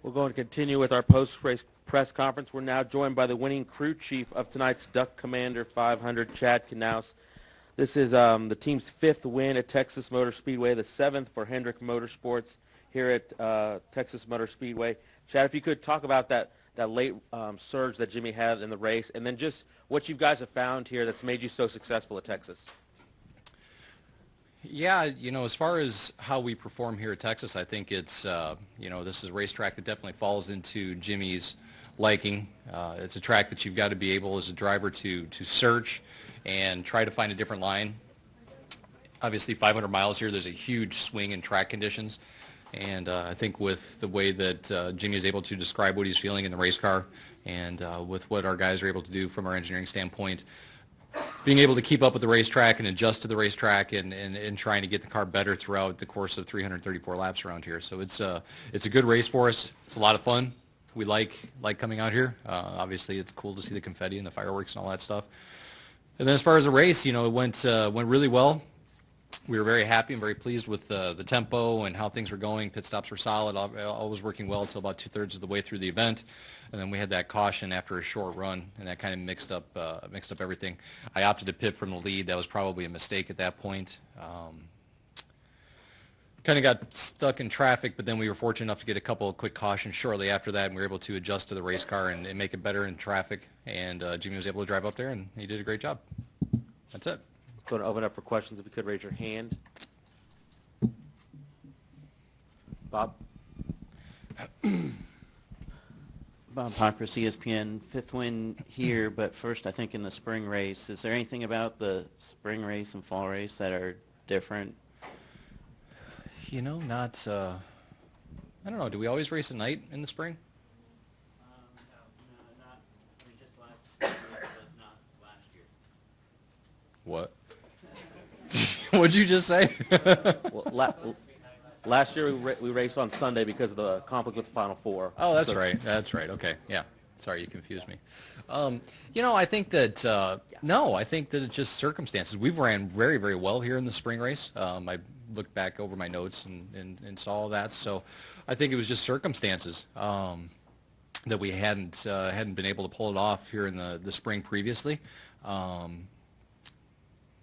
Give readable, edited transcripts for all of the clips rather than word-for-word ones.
We're going to continue with our post-race press conference. We're now joined by the winning crew chief of tonight's Duck Commander 500, Chad Knaus. This is the team's 5th win at Texas Motor Speedway, the 7th for Hendrick Motorsports here at Texas Motor Speedway. Chad, if you could talk about that late surge that Jimmie had in the race, and then just what you guys have found here that's made you so successful at Texas. Yeah, as far as how we perform here at Texas, I think it's, this is a racetrack that definitely falls into Jimmie's liking. It's a track that you've got to be able as a driver to search and try to find a different line. Obviously, 500 miles here, there's a huge swing in track conditions. And I think with the way that Jimmie is able to describe what he's feeling in the race car and with what our guys are able to do from our engineering standpoint, being able to keep up with the racetrack and adjust to the racetrack and trying to get the car better throughout the course of 334 laps around here. So it's a good race for us. It's a lot of fun. We like coming out here. Obviously, it's cool to see the confetti and the fireworks and all that stuff. And then as far as the race, it went really well. We were very happy and very pleased with the tempo and how things were going. Pit stops were solid, all was working well until about 2/3 of the way through the event, and then we had that caution after a short run, and that kind of mixed up everything. I opted to pit from the lead. That was probably a mistake at that point. Kind of got stuck in traffic, but then we were fortunate enough to get a couple of quick cautions shortly after that, and we were able to adjust to the race car and make it better in traffic. And Jimmie was able to drive up there, and he did a great job. That's it. Going to open up for questions. If you could raise your hand. Bob? Bob Pockris, ESPN. 5th win here, but first I think in the spring race. Is there anything about the spring race and fall race that are different? Not, I don't know. Do we always race at night in the spring? No, not, just last year, but not last year. What? What'd you just say? Well, last year we raced on Sunday because of the conflict with the Final Four. Oh, that's right. That's right. Okay. Yeah. Sorry, you confused me. I think that, no, I think that it's just circumstances. We've ran very, very well here in the spring race. I looked back over my notes and saw all that. So I think it was just circumstances that we hadn't been able to pull it off here in the spring previously.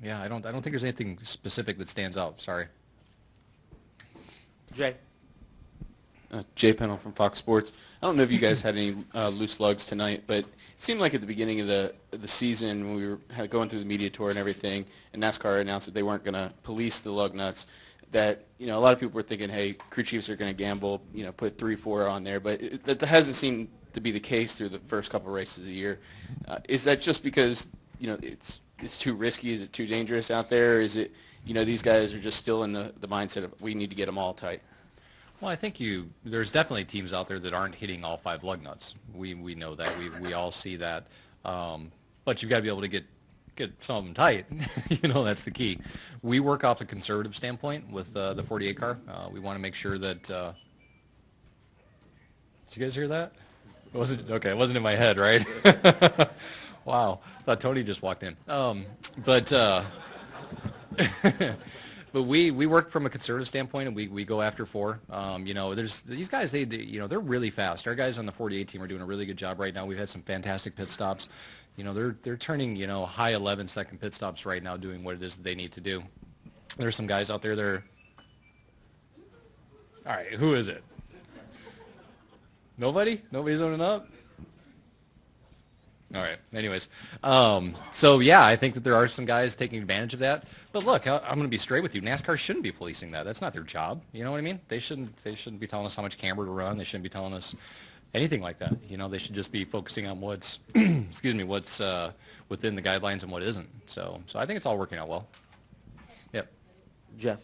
Yeah, I don't think there's anything specific that stands out. Sorry. Jay? Jay Pennell from Fox Sports. I don't know if you guys had any loose lugs tonight, but it seemed like at the beginning of the season when we were going through the media tour and everything, and NASCAR announced that they weren't going to police the lug nuts, that a lot of people were thinking, hey, crew chiefs are going to gamble, put 3-4 on there, but that hasn't seemed to be the case through the first couple of races of the year. Is that just because it's too risky? Is it too dangerous out there? Or is it, these guys are just still in the mindset of we need to get them all tight? Well, I think there's definitely teams out there that aren't hitting all 5 lug nuts. We know that. We all see that. But you've got to be able to get some of them tight. That's the key. We work off a conservative standpoint with the 48 car. We want to make sure that did you guys hear that? It wasn't in my head, right? Wow, I thought Tony just walked in. But we work from a conservative standpoint, and we go after 4. There's these guys. They're really fast. Our guys on the 48 team are doing a really good job right now. We've had some fantastic pit stops. They're turning high 11-second pit stops right now, doing what it is that they need to do. There's some guys out there that are. All right, who is it? Nobody? Nobody's owning up? All right. Anyways, so yeah, I think that there are some guys taking advantage of that. But look, I'm going to be straight with you. NASCAR shouldn't be policing that. That's not their job. You know what I mean? They shouldn't be telling us how much camber to run. They shouldn't be telling us anything like that. They should just be focusing on what's, what's within the guidelines and what isn't. So I think it's all working out well. Yep. Jeff?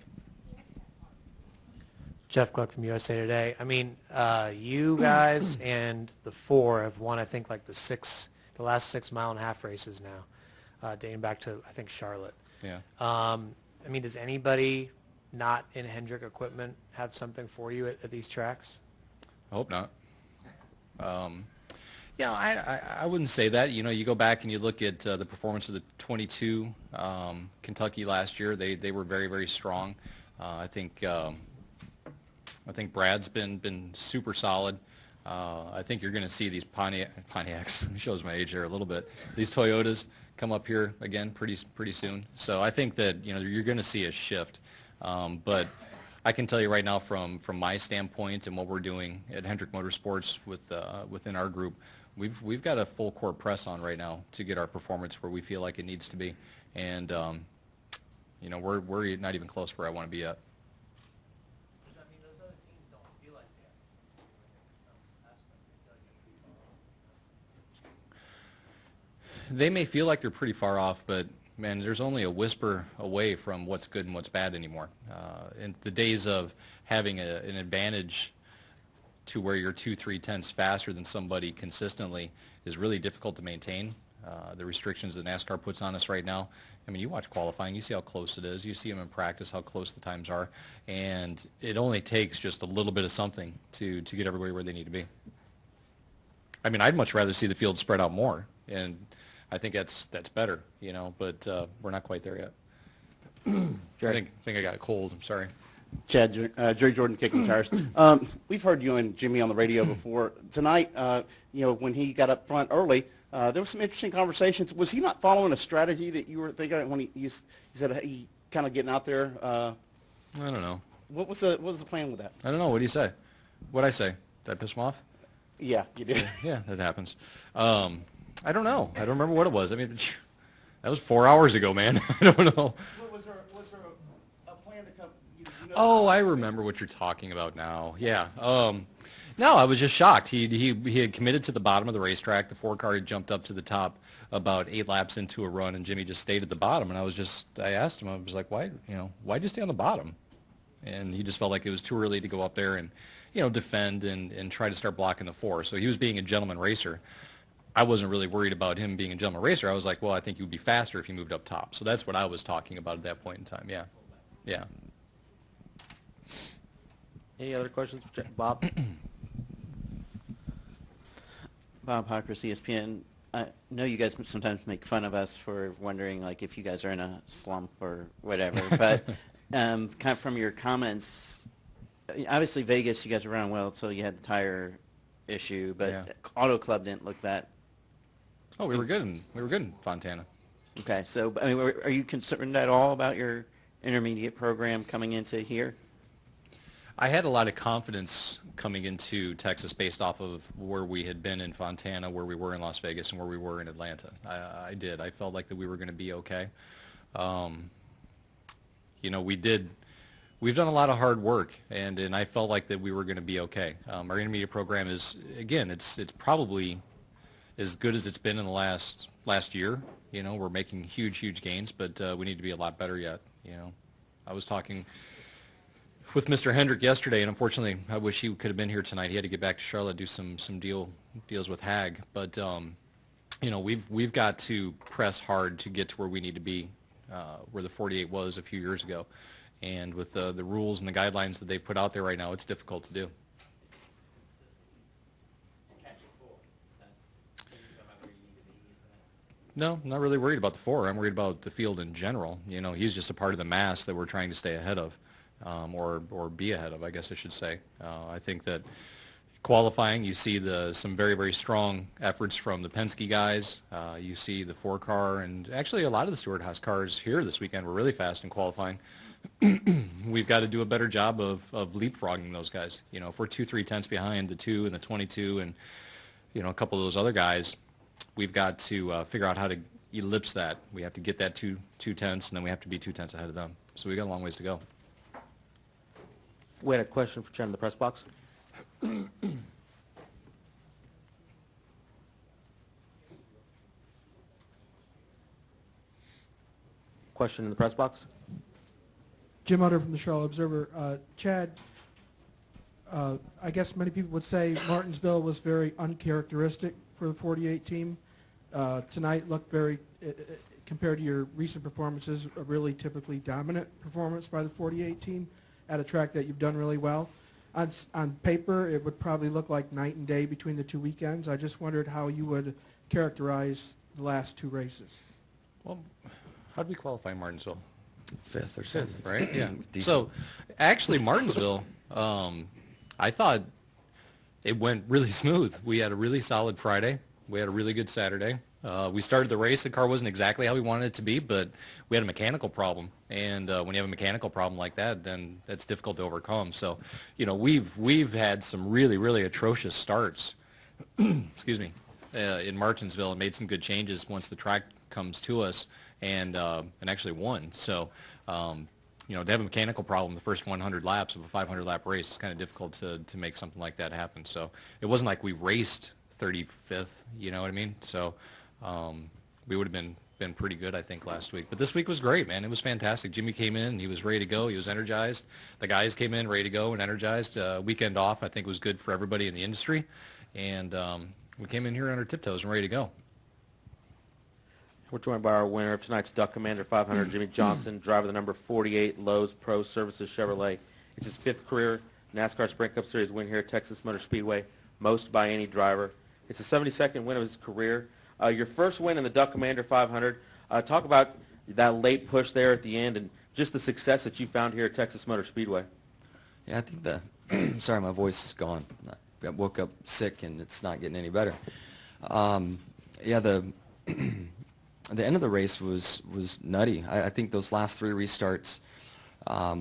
Jeff Gluck from USA Today. I mean, you guys and the 4 have won, I think, like the last 6 mile-and-a-half races now, dating back to, I think, Charlotte. Yeah. I mean, does anybody not in Hendrick equipment have something for you at these tracks? I hope not. Yeah, I wouldn't say that. You go back and you look at the performance of the 22 Kentucky last year. They were very, very strong. I think Brad's been super solid. I think you're going to see these Pontiacs, shows my age here a little bit, these Toyotas come up here again pretty soon. So I think that, you're going to see a shift. But I can tell you right now from my standpoint and what we're doing at Hendrick Motorsports within our group, we've got a full court press on right now to get our performance where we feel like it needs to be. And, we're not even close where I want to be at. Does that mean those other teams don't feel like they have in some aspects they feel like They may feel like they're pretty far off, but man, there's only a whisper away from what's good and what's bad anymore. In the days of having an advantage to where you're 2-3 tenths faster than somebody consistently is really difficult to maintain. The restrictions that NASCAR puts on us right now, I mean, you watch qualifying, you see how close it is, you see them in practice, how close the times are, and it only takes just a little bit of something to get everybody where they need to be. I mean, I'd much rather see the field spread out more, and I think that's better, but we're not quite there yet. I think I got a cold. I'm sorry. Chad, Jerry Jordan, Kicking Tires. We've heard you and Jimmie on the radio before. Tonight, when he got up front early, there was some interesting conversations. Was he not following a strategy that you were thinking when he said he kind of getting out there? I don't know. What was the plan with that? I don't know. What do you say? What'd I say? Did I piss him off? Yeah, you did. Yeah, that happens. I don't know. I don't remember what it was. I mean, that was 4 hours ago, man. I don't know. Well, was there a plan to come? Oh, I remember what you're talking about now. Yeah. No, I was just shocked. He had committed to the bottom of the racetrack. The 4 car had jumped up to the top about 8 laps into a run, and Jimmie just stayed at the bottom. And I asked him, I was like, why'd you stay on the bottom? And he just felt like it was too early to go up there and, defend and try to start blocking the 4. So he was being a gentleman racer. I wasn't really worried about him being a gentleman racer. I was like, well, I think he would be faster if he moved up top. So that's what I was talking about at that point in time. Yeah. Yeah. Any other questions for Bob? Bob Hawkers, ESPN. I know you guys sometimes make fun of us for wondering like if you guys are in a slump or whatever, but kind of from your comments, obviously Vegas, you guys were running well until you had the tire issue, but Yeah. Auto Club didn't look that. Oh, we were good in Fontana. Okay, so I mean, are you concerned at all about your intermediate program coming into here? I had a lot of confidence coming into Texas based off of where we had been in Fontana, where we were in Las Vegas, and where we were in Atlanta. I did. I felt like that we were going to be okay. We've done a lot of hard work, and I felt like that we were going to be okay. Our intermediate program is, again, it's probably as good as it's been in the last year. We're making huge gains, but we need to be a lot better yet. I was talking with Mr. Hendrick yesterday, and unfortunately, I wish he could have been here tonight. He had to get back to Charlotte, do some deals with Hag. But we've got to press hard to get to where we need to be, where the 48 was a few years ago. And with the rules and the guidelines that they put out there right now, it's difficult to do. No, I'm not really worried about the 4. I'm worried about the field in general. He's just a part of the mass that we're trying to stay ahead of. Or be ahead of, I guess I should say. I think that qualifying, you see some very, very strong efforts from the Penske guys. You see the 4 car, and actually a lot of the Stewart Haas cars here this weekend were really fast in qualifying. We've got to do a better job of leapfrogging those guys. If we're 2-3 tenths behind the 2 and the 22 and, a couple of those other guys, we've got to figure out how to ellipse that. We have to get that 2 tenths, and then we have to be 2 tenths ahead of them. So we got a long ways to go. We had a question for Chad in the press box. Question in the press box. Jim Utter from the Charlotte Observer. Chad, I guess many people would say Martinsville was very uncharacteristic for the 48 team. Tonight looked very, compared to your recent performances, a really typically dominant performance by the 48 team at a track that you've done really well. On paper, it would probably look like night and day between the 2 weekends. I just wondered how you would characterize the last 2 races. Well, how did we qualify in Martinsville? 5th or 6th, Right? Yeah. So, actually, Martinsville, I thought it went really smooth. We had a really solid Friday. We had a really good Saturday. We started the race. The car wasn't exactly how we wanted it to be, but we had a mechanical problem. And when you have a mechanical problem like that, then that's difficult to overcome. So, we've had some really, really atrocious starts, excuse me, in Martinsville, and made some good changes once the track comes to us, and actually won. So, to have a mechanical problem the first 100 laps of a 500-lap race, it's kind of difficult to make something like that happen. So it wasn't like we raced 35th, you know what I mean? So we would have been pretty good, I think, last week. But this week was great, man. It was fantastic. Jimmie came in. He was ready to go. He was energized. The guys came in ready to go and energized. Weekend off, I think, was good for everybody in the industry. And we came in here on our tiptoes and ready to go. We're joined by our winner of tonight's Duck Commander 500, Jimmie Johnson, driver of the number 48 Lowe's Pro Services Chevrolet. It's his 5th career NASCAR Sprint Cup Series win here at Texas Motor Speedway, most by any driver. It's the 72nd win of his career. Your first win in the Duck Commander 500. Talk about that late push there at the end and just the success that you found here at Texas Motor Speedway. Yeah, I think sorry, my voice is gone. I woke up sick and it's not getting any better. The end of the race was nutty. I think those last 3 restarts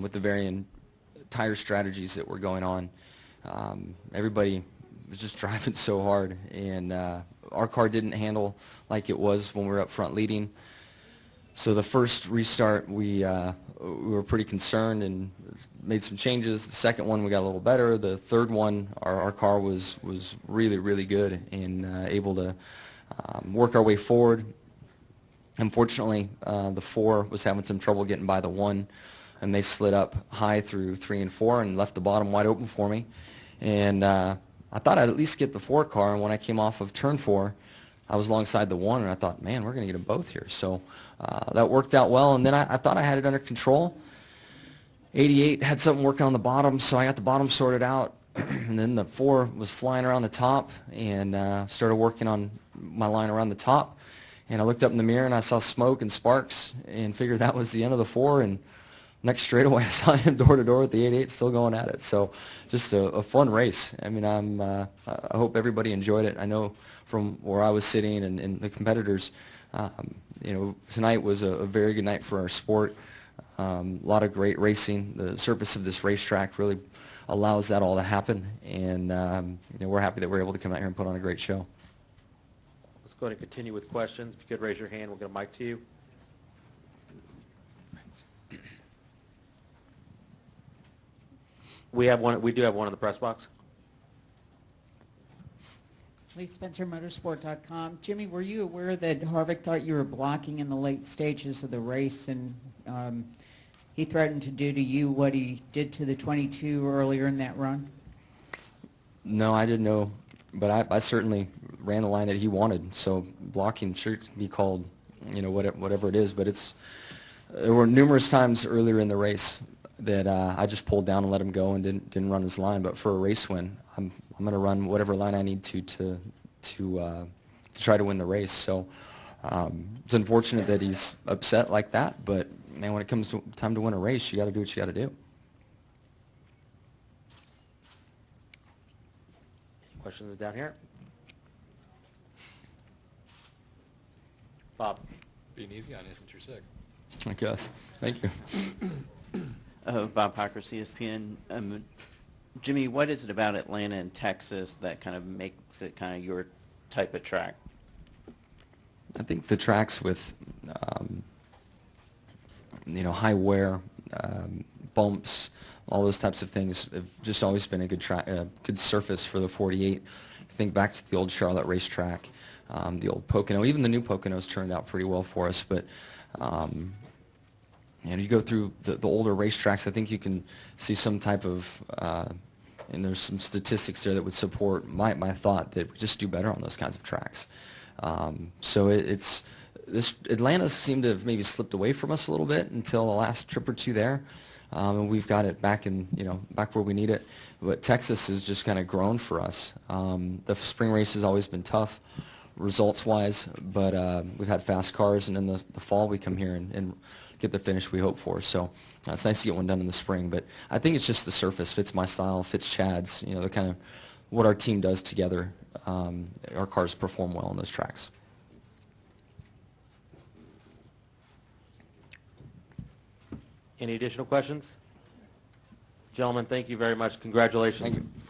with the varying tire strategies that were going on, everybody was just driving so hard, and our car didn't handle like it was when we were up front leading. So the first restart, we were pretty concerned and made some changes. The second one, we got a little better. The third one, our car was really, really good and able to work our way forward. Unfortunately, the 4 was having some trouble getting by the 1, and they slid up high through 3 and 4 and left the bottom wide open for me. And I thought I'd at least get the 4 car, and when I came off of turn 4, I was alongside the 1, and I thought, man, we're going to get them both here. So that worked out well, and then I thought I had it under control. 88 had something working on the bottom, so I got the bottom sorted out, and then the 4 was flying around the top, and started working on my line around the top. And I looked up in the mirror and I saw smoke and sparks and figured that was the end of the 4. And next straightaway I saw him door to door with the 88 still going at it. So just a fun race. I mean, I hope everybody enjoyed it. I know from where I was sitting and the competitors, tonight was a very good night for our sport. A lot of great racing. The surface of this racetrack really allows that all to happen. And we're happy that we're able to come out here and put on a great show. Let's go ahead and continue with questions. If you could raise your hand, we'll get a mic to you. We do have one in the press box. Lee Spencer, Motorsport.com. Jimmie, were you aware that Harvick thought you were blocking in the late stages of the race, and he threatened to do to you what he did to the 22 earlier in that run? No, I didn't know, but I certainly ran the line that he wanted. So blocking should be called, whatever it is. But there were numerous times earlier in the race that I just pulled down and let him go and didn't run his line. But for a race win, I'm going to run whatever line I need to try to win the race. So it's unfortunate that he's upset like that. But man, when it comes to time to win a race, you got to do what you got to do. Questions down here? Bob. Being easy on you since you're sick. I guess. Thank you. Bob Parker, CSPN. Jimmie, what is it about Atlanta and Texas that kind of makes it kind of your type of track? I think the tracks with, high wear, bumps, all those types of things have just always been a good surface for the 48. Think back to the old Charlotte racetrack, the old Pocono. Even the new Poconos turned out pretty well for us. But you go through the older racetracks, I think you can see some type of, and there's some statistics there that would support my thought that we just do better on those kinds of tracks. So Atlanta seemed to have maybe slipped away from us a little bit until the last trip or two there. And we've got it back back where we need it. But Texas has just kind of grown for us. The spring race has always been tough, results-wise, but we've had fast cars, and in the fall we come here and get the finish we hope for. So it's nice to get one done in the spring. But I think it's just the surface fits my style, fits Chad's. The kind of what our team does together, our cars perform well on those tracks. Any additional questions? Gentlemen, thank you very much. Congratulations. Thank you.